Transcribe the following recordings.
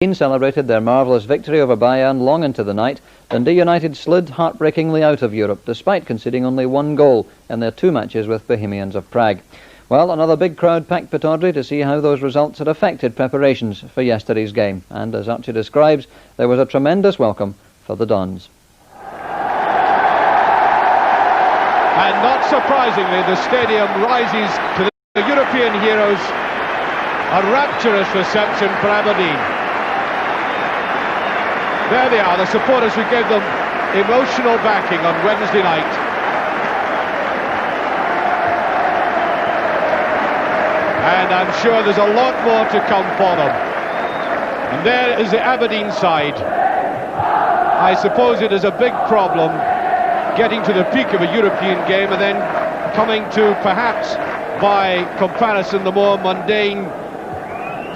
Celebrated their marvellous victory over Bayern long into the night. Dundee United slid heartbreakingly out of Europe, despite conceding only one goal in their two matches with Bohemians of Prague. Well, another big crowd packed Pittodrie to see how those results had affected preparations for yesterday's game. And as Archie describes, there was a tremendous welcome for the Dons. And not surprisingly, the stadium rises to the European heroes. A rapturous reception for Aberdeen. There they are, the supporters who gave them emotional backing on Wednesday night. And I'm sure there's a lot more to come for them. And there is the Aberdeen side. I suppose it is a big problem getting to the peak of a European game and then coming to perhaps, by comparison, the more mundane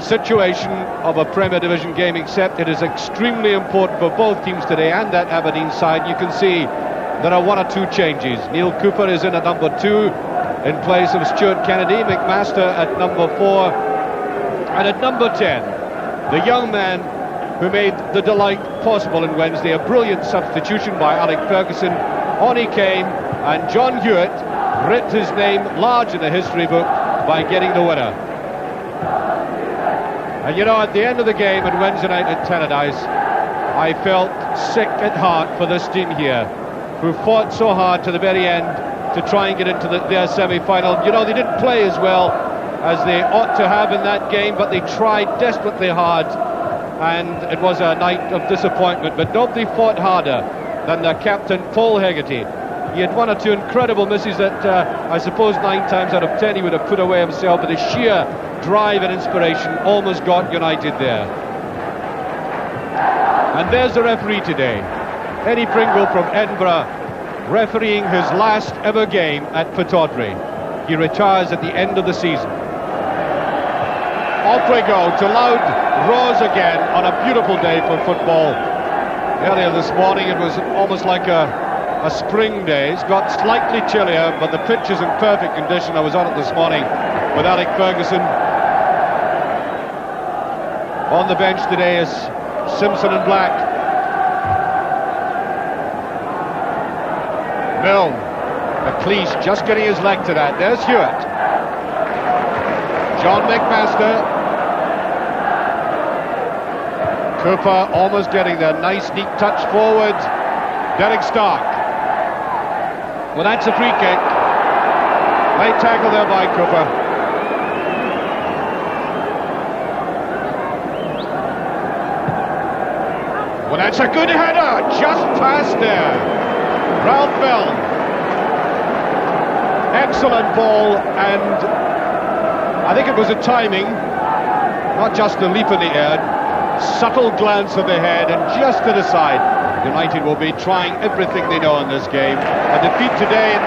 situation of a Premier Division game, except it is extremely important for both teams today. And that Aberdeen side, you can see there are one or two changes. Neil Cooper is in at number 2 in place of Stuart Kennedy, McMaster at number 4, and at number 10 the young man who made the delight possible on Wednesday, a brilliant substitution by Alec Ferguson. On he came, and John Hewitt writ his name large in the history book by getting the winner. And you know, at the end of the game on Wednesday night at Tannadice, I felt sick at heart for this team here, who fought so hard to the very end to try and get into their semi-final. You know, they didn't play as well as they ought to have in that game, but they tried desperately hard, and it was a night of disappointment. But nobody fought harder than their captain, Paul Hegarty. He had one or two incredible misses that I suppose 9 times out of 10 he would have put away himself, but his sheer drive and inspiration almost got United there. And there's the referee today, Eddie Pringle from Edinburgh, refereeing his last ever game at Pittodrie. He retires at the end of the season. Off we go to loud roars again on a beautiful day for football. Earlier this morning it was almost like a spring day. It's got slightly chillier, but the pitch is in perfect condition. I was on it this morning with Alec Ferguson. On the bench today is Simpson and Black. MILNE, McLeish just getting his leg to that. There's Hewitt. John McMaster. Cooper almost getting there. Nice neat touch forward. Derek Stark. Well, that's a free kick. Late tackle there by Cooper. Well, that's a good header, just past there. Ralph Bell. Excellent ball, and I think it was a timing, not just a leap in the air, subtle glance of the head and just to the side. United will be trying everything they know in this game. A defeat today, and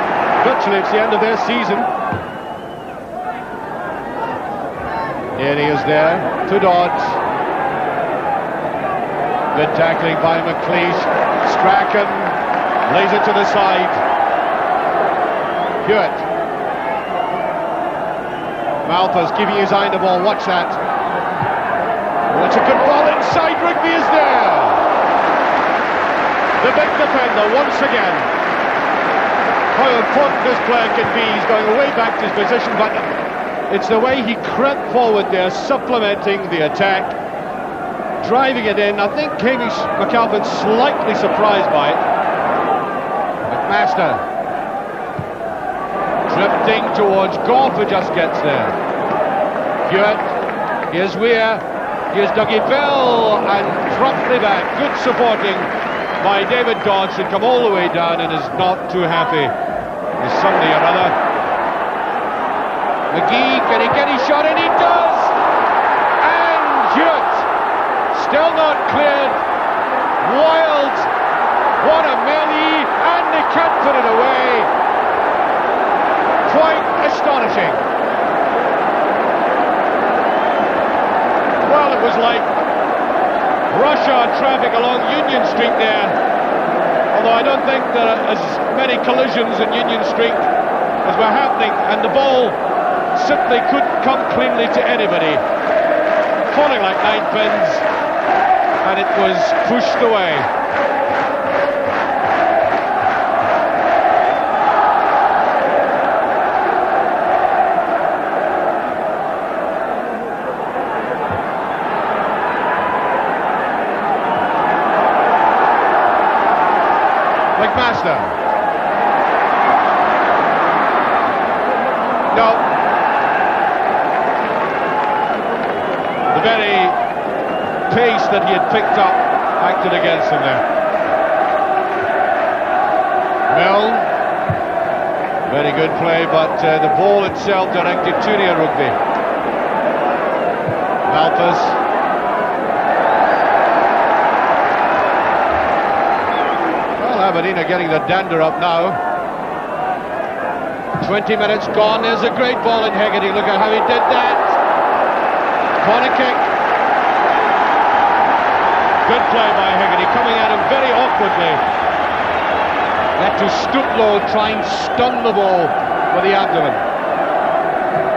virtually it's the end of their season. Here he is there, to dodge. Good tackling by McLeish. Strachan lays it to the side. Hewitt. Malpa's keeping his eye on the ball, watch that. Well, it's a good ball inside, Rigby is there. The big defender once again. How important this player can be. He's going way back to his position, but it's the way he crept forward there, supplementing the attack, driving it in. I think Hamish McAlpin's slightly surprised by it. McMaster drifting towards Goff, who just gets there. Hewitt, here's Weir, here's Dougie Bell, and promptly back. Good supporting by David Dodson, come all the way down and is not too happy with somebody or other. McGee, can he get his shot in? He does! And Hewitt, still not cleared. Wild, what a melee, and they can't put it away. Quite astonishing. Well, it was like rush hour traffic along Union Street there, although I don't think there are as many collisions in Union Street as were happening, and the ball simply couldn't come cleanly to anybody. Falling like 9 pins, and it was pushed away. McMaster. No. The very pace that he had picked up acted against him there. MILNE. Very good play, but the ball itself directed to near rugby. Malthus. Well, Aberdeen are getting the dander up now. 20 minutes gone. There's a great ball in Hegarty. Look at how he did that. Corner kick. Good play by Hegarty, coming at him very awkwardly. He had to stoop low, try and stun the ball with the abdomen.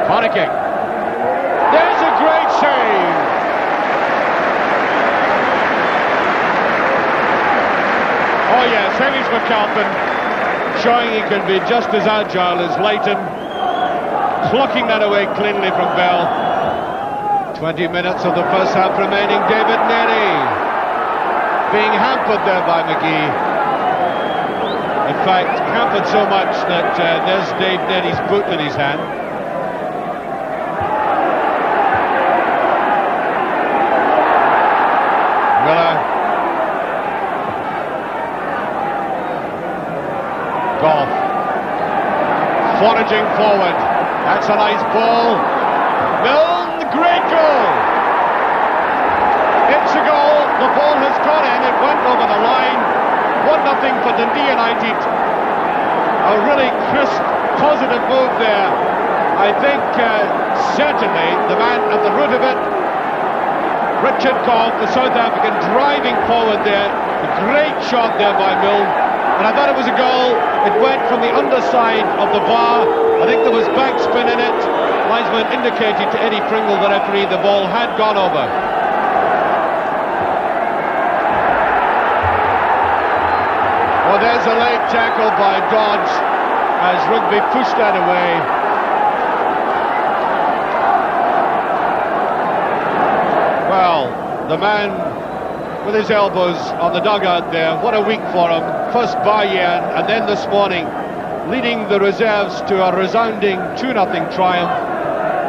Corner kick. There's a great save. Oh yes, Hamish McAlpin showing he can be just as agile as Leighton, plucking that away cleanly from Bell. 20 minutes of the first half remaining. David Nerry being hampered there by McGee. In fact, hampered so much that there's Dave Nerry's boot in his hand. Miller. Goff. Foraging forward. That's a nice ball. MILNE, great goal. It's a goal. The ball has gone in. It went over the line. 1-0 for Dundee United. A really crisp, positive move there. I think certainly the man at the root of it, Richard Goff, the South African, driving forward there. A great shot there by MILNE. And I thought it was a goal. It went from the underside of the bar. I think there was backspin in it. Linesman indicated to Eddie Pringle, the referee, the ball had gone over. Well, there's a late tackle by Dodge as Rugby pushed that away. Well, the man with his elbows on the dugout there, what a week for him. First Bayern and then this morning leading the reserves to a resounding 2-0 triumph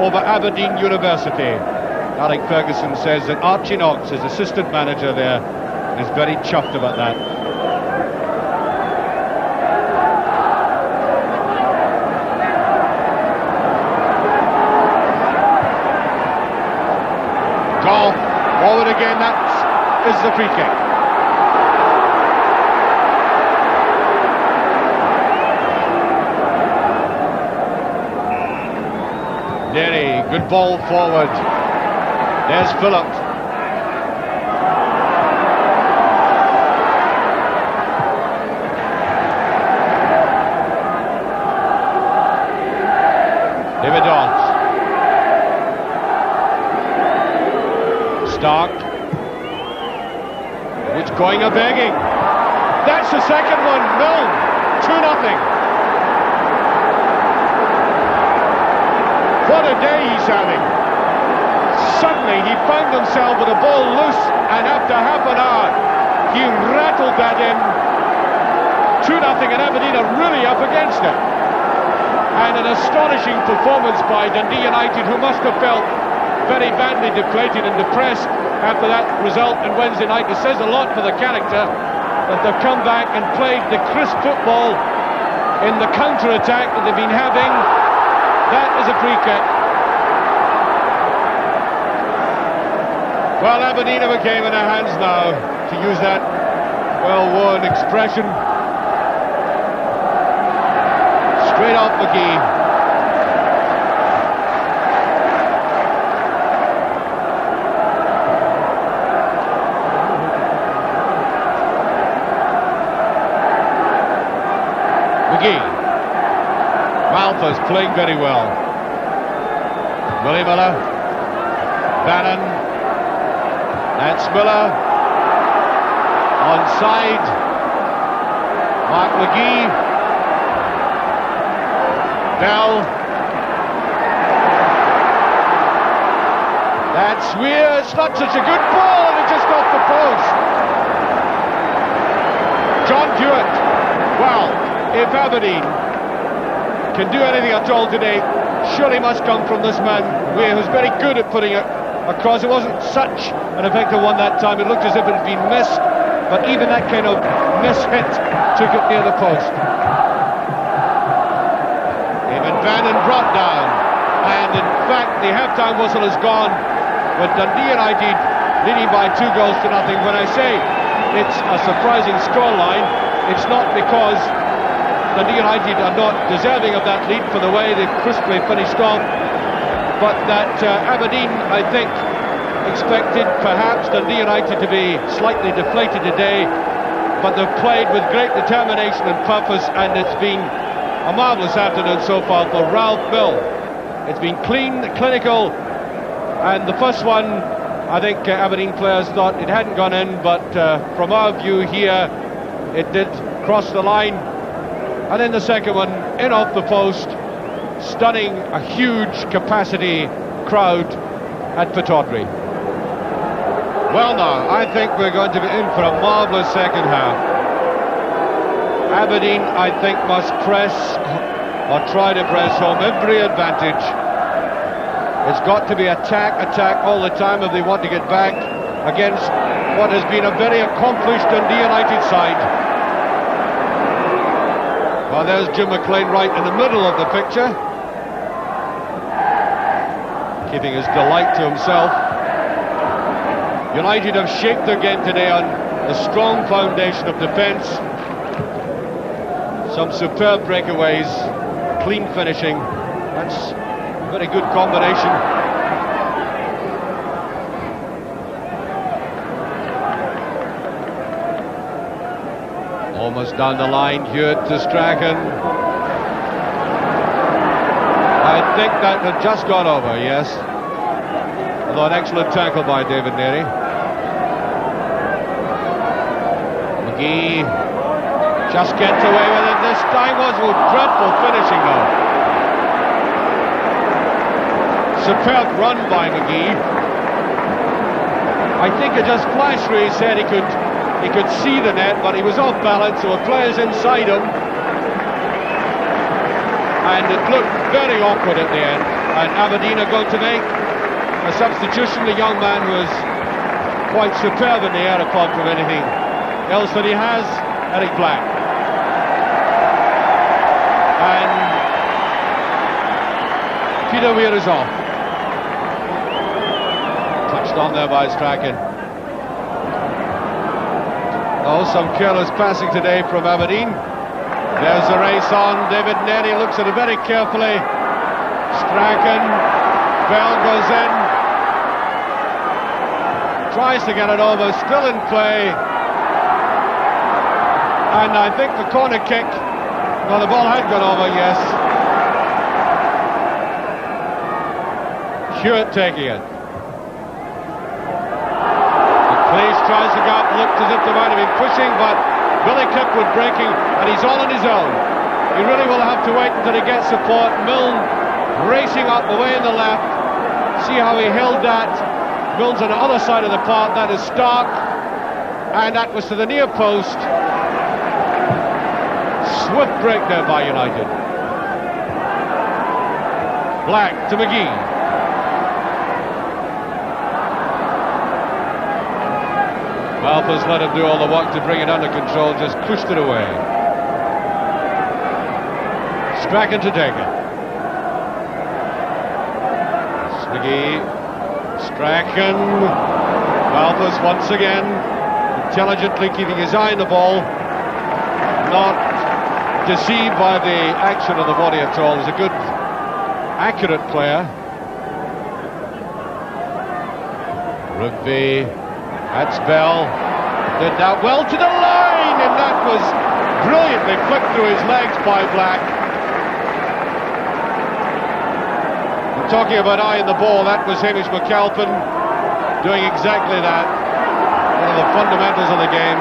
over Aberdeen University. Alec Ferguson says that Archie Knox, his assistant manager there, is very chuffed about that. Goff, forward again, that is the free kick. Derry, good ball forward. There's Phillip. David Dodds. Stark. It's going a begging. That's the second one. MILNE. 2-0. What a day he's having. Suddenly he found himself with a ball loose, and after half an hour he rattled that in. 2-0 and Aberdeen are really up against it. And an astonishing performance by Dundee United, who must have felt very badly deflated and depressed after that result on Wednesday night. It says a lot for the character that they've come back and played the crisp football in the counter-attack that they've been having. That is a free kick. Well, Aberdeen have a game in their hands now, to use that well-worn expression. Straight off McGee. McGee. Malthus playing very well. Willie Miller. Bannon. That's Miller. Onside. Mark McGee. Bell. That's weird. It's not such a good ball, and it's just off the post. John Hewitt. Well, if Aberdeen can do anything at all today, surely must come from this man, Weir, who's very good at putting it across. It wasn't such an effective one that time. It looked as if it had been missed, but even that kind of miss hit took it near the post. David Bannon brought down, and in fact the half-time whistle is gone with Dundee United leading by 2 goals to nothing. When I say it's a surprising scoreline, it's not because Dundee United are not deserving of that lead for the way they've crisply finished off, but that Aberdeen, I think, expected perhaps Dundee United to be slightly deflated today, but they've played with great determination and purpose, and it's been a marvellous afternoon so far for Ralph Milne. It's been clean, clinical, and the first one, I think Aberdeen players thought it hadn't gone in, but from our view here, it did cross the line. And then the second one, in off the post, stunning a huge capacity crowd at Pittodrie. Well now, I think we're going to be in for a marvellous second half. Aberdeen, I think, must press, or try to press home every advantage. It's got to be attack all the time if they want to get back against what has been a very accomplished Dundee United side. Well, there's Jim McLean right in the middle of the picture, keeping his delight to himself. United have shaped their game today on a strong foundation of defence. Some superb breakaways, clean finishing. That's a very good combination. Almost down the line, Hewitt to Strachan. I think that had just gone over, yes. Although an excellent tackle by David Neary. McGee just gets away with it this time. Was dreadful finishing though. Superb run by McGee. I think it just flashed where he said he could see the net, but he was off balance, so a player's inside him, and it looked very awkward at the end. And Aberdeen are going to make a substitution. The young man was quite superb in the air, apart from anything else that he has, Eric Black. And Peter Weir is off. Touched on there by Strachan. Oh, some careless passing today from Aberdeen. There's the race on. David Neary looks at it very carefully. Strachan. Bell goes in. Tries to get it over. Still in play. And I think the corner kick. No, the ball had gone over, yes. Hewitt taking it. Place tries to go up, looked as if they might have been pushing, but Billy Kirkwood breaking, and he's all on his own. He really will have to wait until he gets support. Milne racing up away in the left. See how he held that. Milne's on the other side of the park. That is Stark, and that was to the near post. Swift break there by United. Black to McGee. Alpha's let him do all the work to bring it under control, just pushed it away. Strachan to take it. McGee. Strachan. Alpha's once again intelligently keeping his eye on the ball, not deceived by the action of the body at all. He's a good, accurate player. Rugby. That's Bell. Did that well to the line, and that was brilliantly flicked through his legs by Black. And talking about eye in the ball, that was Hamish McAlpin doing exactly that. One of the fundamentals of the game.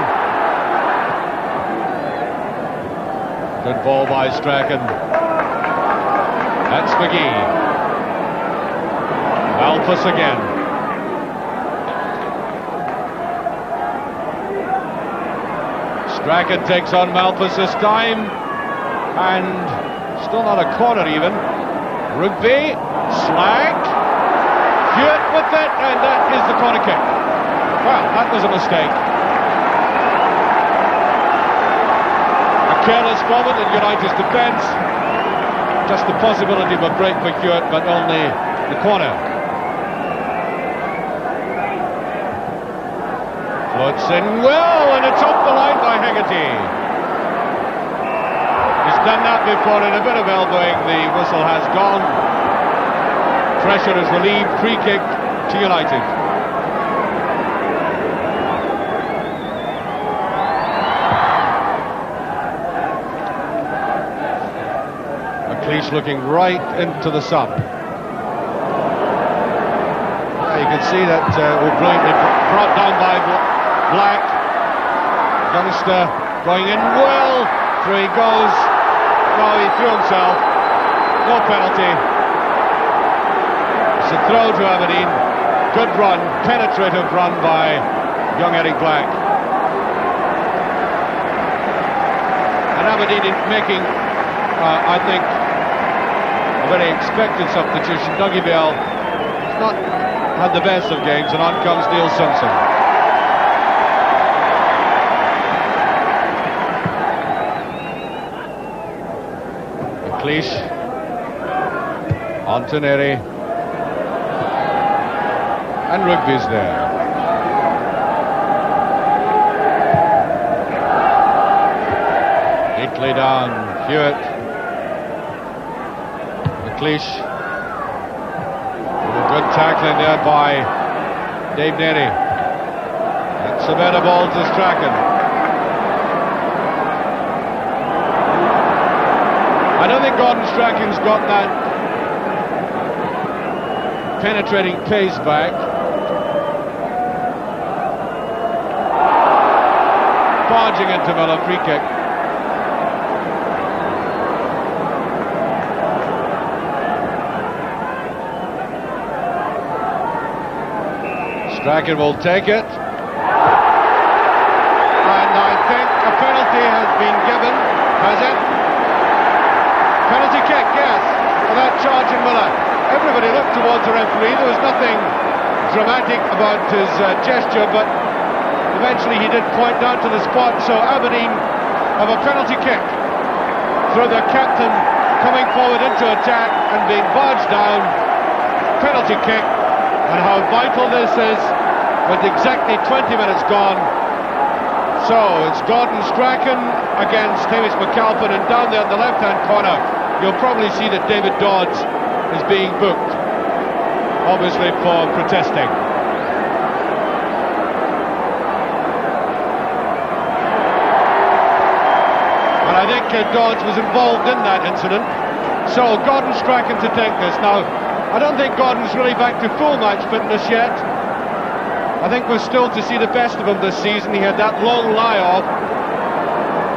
Good ball by Strachan. That's McGee. Malpas again. Strachan takes on Malpas this time, and still not a corner even. Rugby, Slag, Hewitt with it, and that is the corner kick. Well, that was a mistake. A careless moment in United's defence. Just the possibility of a break for Hewitt, but only the corner. Floats in well, and it's off the line by Hegarty. He's done that before in a bit of elbowing. The whistle has gone. Pressure is relieved. Free kick to United. McLeish looking right into the sun. You can see that we're brilliantly brought down by Black. Youngster going in well. Through he goes. No, he threw himself. No penalty. It's a throw to Aberdeen. Good run, penetrative run by young Eric Black. And Aberdeen making, I think, a very expected substitution. Dougie Bell has not had the best of games, and on comes Neil Simpson. McLeish, Antoneri, and Rugby's there. Neatly down, Hewitt, McLeish. Good tackling there by Dave Nerry. That's a better ball to Strachan. I don't think Gordon Strachan's got that penetrating pace back. Barging into Miller, free kick. Strachan will take it. And I think a penalty has been given. Has it? Penalty kick, yes, for that charge in Miller. Everybody looked towards the referee. There was nothing dramatic about his gesture, but eventually he did point down to the spot. So Aberdeen have a penalty kick through their captain coming forward into attack and being barged down. Penalty kick, and how vital this is with exactly 20 minutes gone. So it's Gordon Strachan against Hamish McAlpin, and down there in the left-hand corner you'll probably see that David Dodds is being booked, obviously for protesting. And I think Dodds was involved in that incident. So Gordon Strachan to take this. Now, I don't think Gordon's really back to full match fitness yet. I think we're still to see the best of him this season. He had that long lie-off,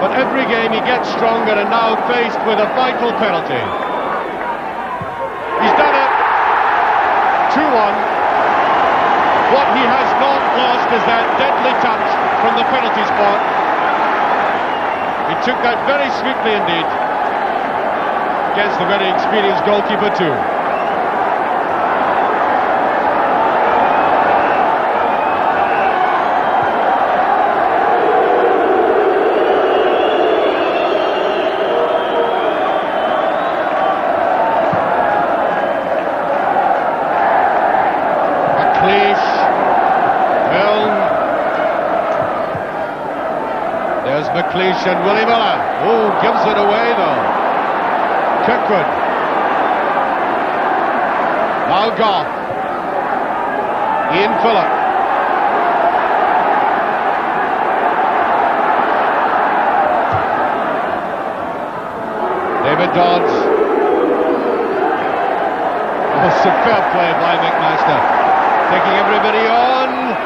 but every game he gets stronger, and now faced with a vital penalty. He's done it. 2-1. What he has not lost is that deadly touch from the penalty spot. He took that very sweetly indeed against the very experienced goalkeeper too. McLeish and Willie Miller. Oh, gives it away though. Kirkwood. Now Goff. Ian Phillip. David Dodds. Oh, superb play by McMaster. Taking everybody on.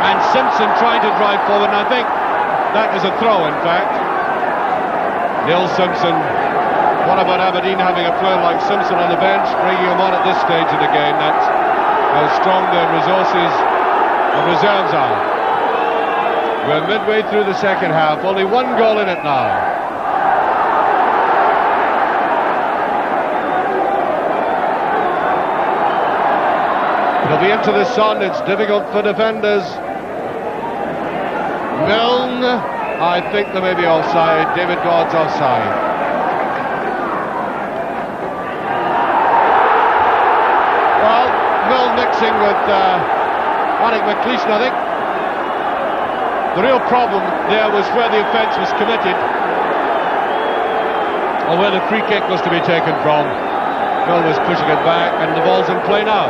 And Simpson trying to drive forward, and I think that is a throw, in fact. Neil Simpson. What about Aberdeen having a player like Simpson on the bench, bringing him on at this stage of the game? That's how strong their resources and reserves are. We're midway through the second half, only one goal in it now. It'll be into the sun, it's difficult for defenders. MILNE, I think they may be offside. David Dodd's offside. Well, MILNE mixing with McLean, I think. The real problem there was where the offence was committed, or where the free kick was to be taken from. MILNE was pushing it back, and the ball's in play now.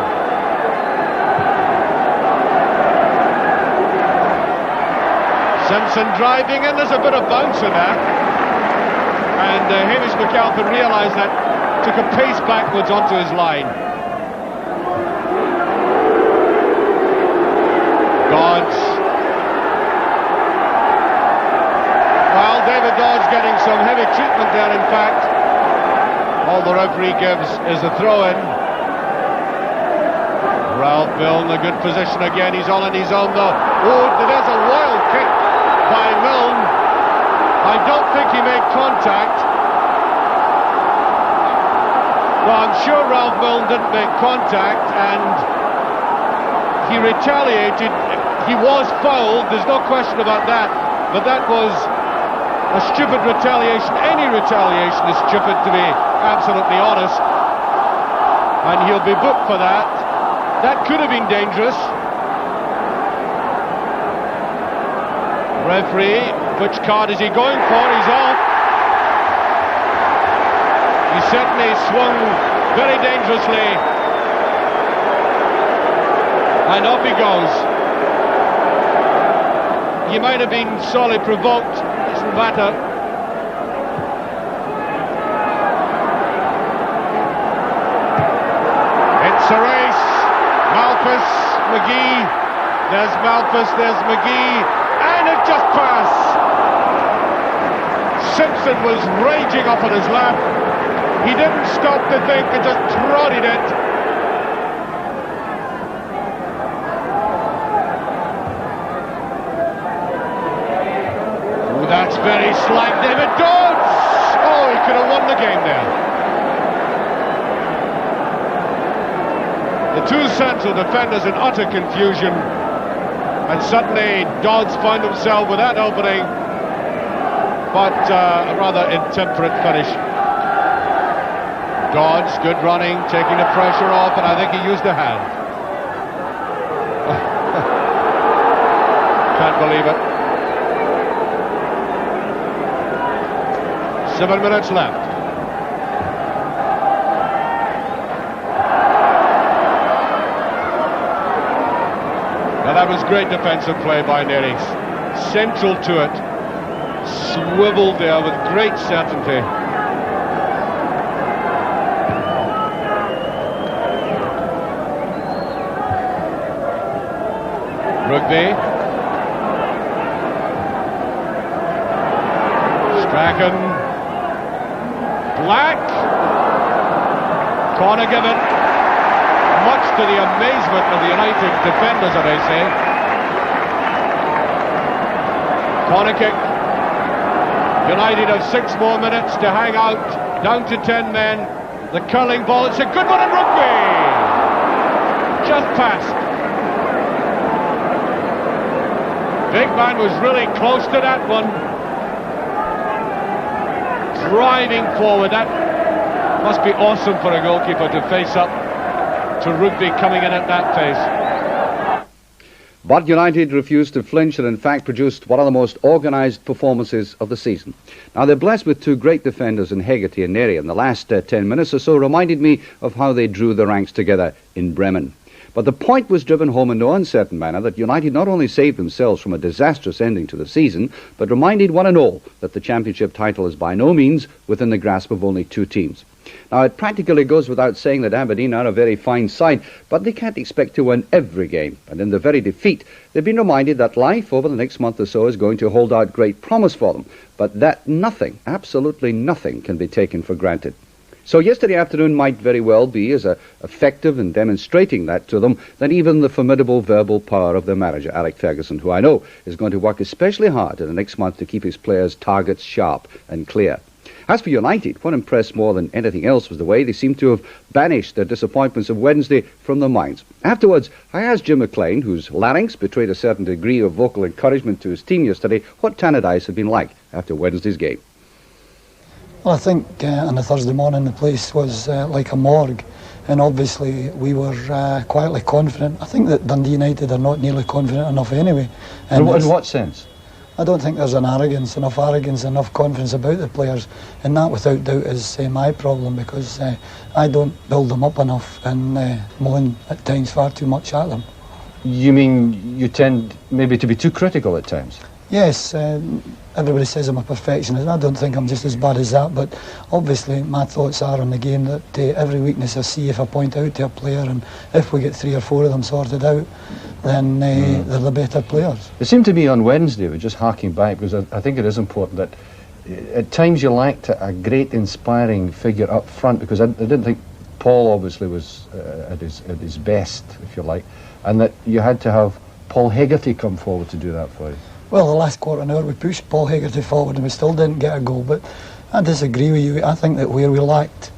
Simpson driving in, there's a bit of bounce in that, and Hamish McAlpin realised that, took a pace backwards onto his line. Dodds. Well, David Dodds getting some heavy treatment there, in fact. All the referee gives is a throw-in. Ralph MILNE, a good position again, he's all on his own though. Oh, there's a wild kick by MILNE. I don't think he made contact. Well, I'm sure Ralph MILNE didn't make contact, and he retaliated. He was fouled, there's no question about that, but that was a stupid retaliation. Any retaliation is stupid, to be absolutely honest, and he'll be booked for that. That could have been dangerous. Referee, which card is he going for? He's off. He certainly swung very dangerously, and off he goes. He might have been sorely provoked, doesn't matter. It's a race. Malphus, McGee, there's Malphus, there's McGee, and it just passed. Simpson was raging up on his lap. He didn't stop to think and just trotted it. Oh, that's very slight. David Dodds! Oh, he could have won the game there. The two central defenders in utter confusion, and suddenly Dodds found himself with that opening, but a rather intemperate finish. Dodds, good running, taking the pressure off, and I think he used a hand. Can't believe it. 7 minutes left. Now that was great defensive play by Nery. Central to it. Swiveled there with great certainty. Rugby. Strachan. Black. Corner given. Much to the amazement of the United defenders, as I say. Corner kick. United have 6 more minutes to hang out, down to 10 men. The curling ball, it's a good one in rugby! Just passed. Big man was really close to that one. Driving forward, that must be awesome for a goalkeeper to face up to rugby coming in at that pace. But United refused to flinch and in fact produced one of the most organised performances of the season. Now they're blessed with two great defenders in Hegarty and Nery, and the last 10 minutes or so reminded me of how they drew the ranks together in Bremen. But the point was driven home in no uncertain manner that United not only saved themselves from a disastrous ending to the season, but reminded one and all that the championship title is by no means within the grasp of only two teams. Now, it practically goes without saying that Aberdeen are a very fine side, but they can't expect to win every game. And in the very defeat, they've been reminded that life over the next month or so is going to hold out great promise for them, but that nothing, absolutely nothing, can be taken for granted. So yesterday afternoon might very well be as effective in demonstrating that to them than even the formidable verbal power of their manager, Alex Ferguson, who I know is going to work especially hard in the next month to keep his players' targets sharp and clear. As for United, what impressed more than anything else was the way they seemed to have banished their disappointments of Wednesday from their minds. Afterwards, I asked Jim McLean, whose larynx betrayed a certain degree of vocal encouragement to his team yesterday, what Tannadice had been like after Wednesday's game. Well, I think on a Thursday morning the place was like a morgue, and obviously we were quietly confident. I think that Dundee United are not nearly confident enough anyway. In what sense? I don't think there's enough arrogance, enough confidence about the players, and that without doubt is my problem, because I don't build them up enough and moan at times far too much at them. You mean you tend maybe to be too critical at times? Yes, everybody says I'm a perfectionist. I don't think I'm just as bad as that, but obviously my thoughts are on the game that every weakness I see, if I point out to a player, and if we get 3 or 4 of them sorted out, then they're the better players. It seemed to me on Wednesday, we're just harking back, because I think it is important that at times you lacked a great inspiring figure up front, because I didn't think Paul obviously was at his best, if you like, and that you had to have Paul Hegarty come forward to do that for you. Well, the last quarter of an hour we pushed Paul Hegarty forward and we still didn't get a goal, but I disagree with you. I think that where we lacked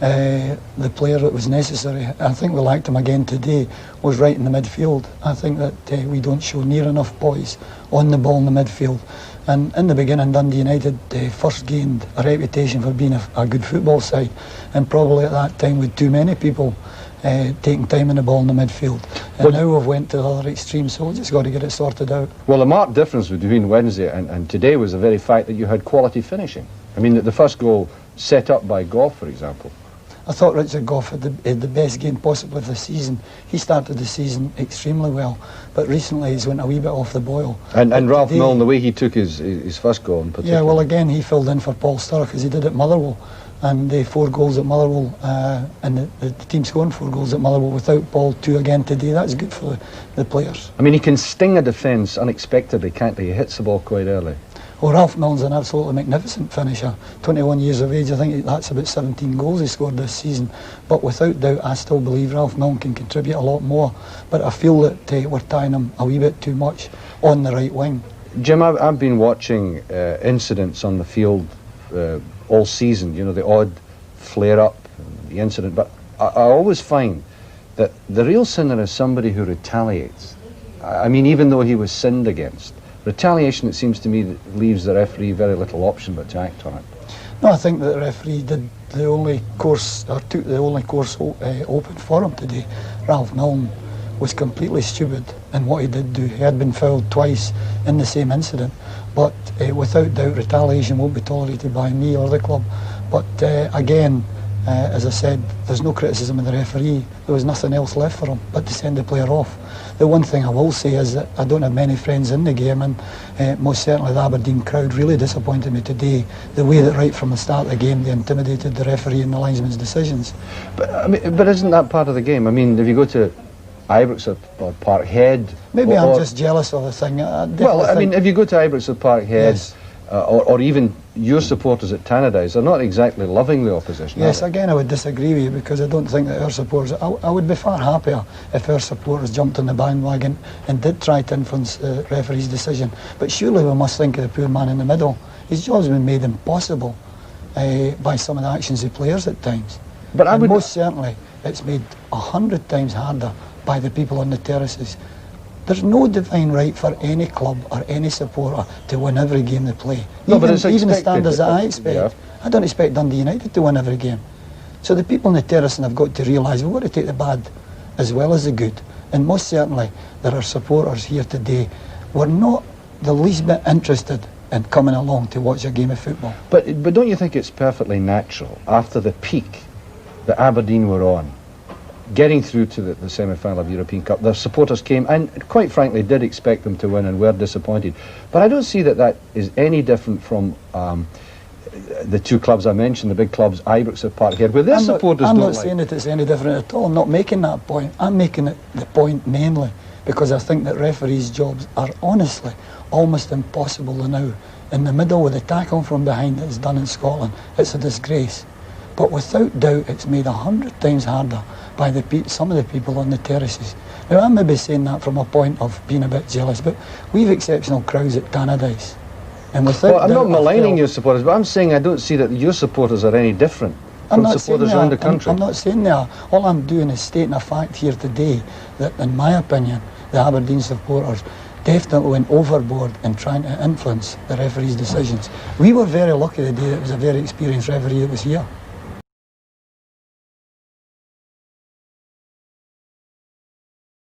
the player that was necessary, I think we lacked him again today, was right in the midfield. I think that we don't show near enough poise on the ball in the midfield. And in the beginning, Dundee United first gained a reputation for being a good football side, and probably at that time with too many people taking time in the ball in the midfield. And now we've went to the other extreme, so we've just got to get it sorted out. Well, the marked difference between Wednesday and today was the very fact that you had quality finishing. I mean, the first goal set up by Goff, for example. I thought Richard Goff had the best game possible of the season. He started the season extremely well, but recently he's went a wee bit off the boil. And Ralph Milne, the way he took his first goal in particular. Yeah, well, again, he filled in for Paul Sturrock, because he did at Motherwell. And 4 goals at Motherwell, and the team scoring 4 goals at Motherwell without Paul, 2 again today. That's good for the players. I mean, he can sting a defence unexpectedly, can't he? He hits the ball quite early. Well, Ralph Milne's an absolutely magnificent finisher. 21 years of age, I think that's about 17 goals he scored this season. But without doubt, I still believe Ralph Milne can contribute a lot more. But I feel that we're tying him a wee bit too much on the right wing. Jim, I've been watching incidents on the field all season, you know, the odd flare-up, the incident, but I always find that the real sinner is somebody who retaliates. I mean, even though he was sinned against, retaliation, it seems to me, leaves the referee very little option but to act on it. No, I think that the referee did the only course, or took the only course open for him today. Ralph Milne was completely stupid in what he did do. He had been fouled twice in the same incident, but without doubt retaliation won't be tolerated by me or the club. But again, as I said, there's no criticism of the referee. There was nothing else left for him but to send the player off. The one thing I will say is that I don't have many friends in the game, and most certainly the Aberdeen crowd really disappointed me today, the way that right from the start of the game they intimidated the referee and the linesman's decisions. But isn't that part of the game? I mean, if you go to Ibrox or Parkhead... Maybe I'm just jealous of the thing. Well, I mean, if you go to Ibrox or Parkhead, yes, or even your supporters at Tannadice, they're not exactly loving the opposition. Yes, again, I would disagree with you, because I don't think that our supporters... I would be far happier if our supporters jumped on the bandwagon and did try to influence the referee's decision. But surely we must think of the poor man in the middle. His job's been made impossible by some of the actions of players at times. But most certainly it's made 100 times harder by the people on the terraces. There's no divine right for any club or any supporter to win every game they play. No, even the standards that I expect. Yeah. I don't expect Dundee United to win every game. So the people on the terrace have got to realise we've got to take the bad as well as the good. And most certainly there are supporters here today who are not the least bit interested in coming along to watch a game of football. But don't you think it's perfectly natural, after the peak that Aberdeen were on, getting through to the semi-final of European Cup. Their supporters came and, quite frankly, did expect them to win and were disappointed. But I don't see that is any different from the two clubs I mentioned, the big clubs, Ibrox or Parkhead, where their supporters I'm don't not saying that it's any different at all. I'm not making that point. I'm making it the point mainly because I think that referees' jobs are honestly almost impossible now. In the middle with the tackle from behind that is done in Scotland, it's a disgrace. But without doubt, it's made 100 times harder by some of the people on the terraces. Now, I may be saying that from a point of being a bit jealous, but we've exceptional crowds at Tannadice. And without I'm not doubt, maligning your supporters, but I'm saying I don't see that your supporters are any different from supporters around the country. I'm not saying that. All I'm doing is stating a fact here today that, in my opinion, the Aberdeen supporters definitely went overboard in trying to influence the referee's decisions. We were very lucky the day that it was a very experienced referee that was here.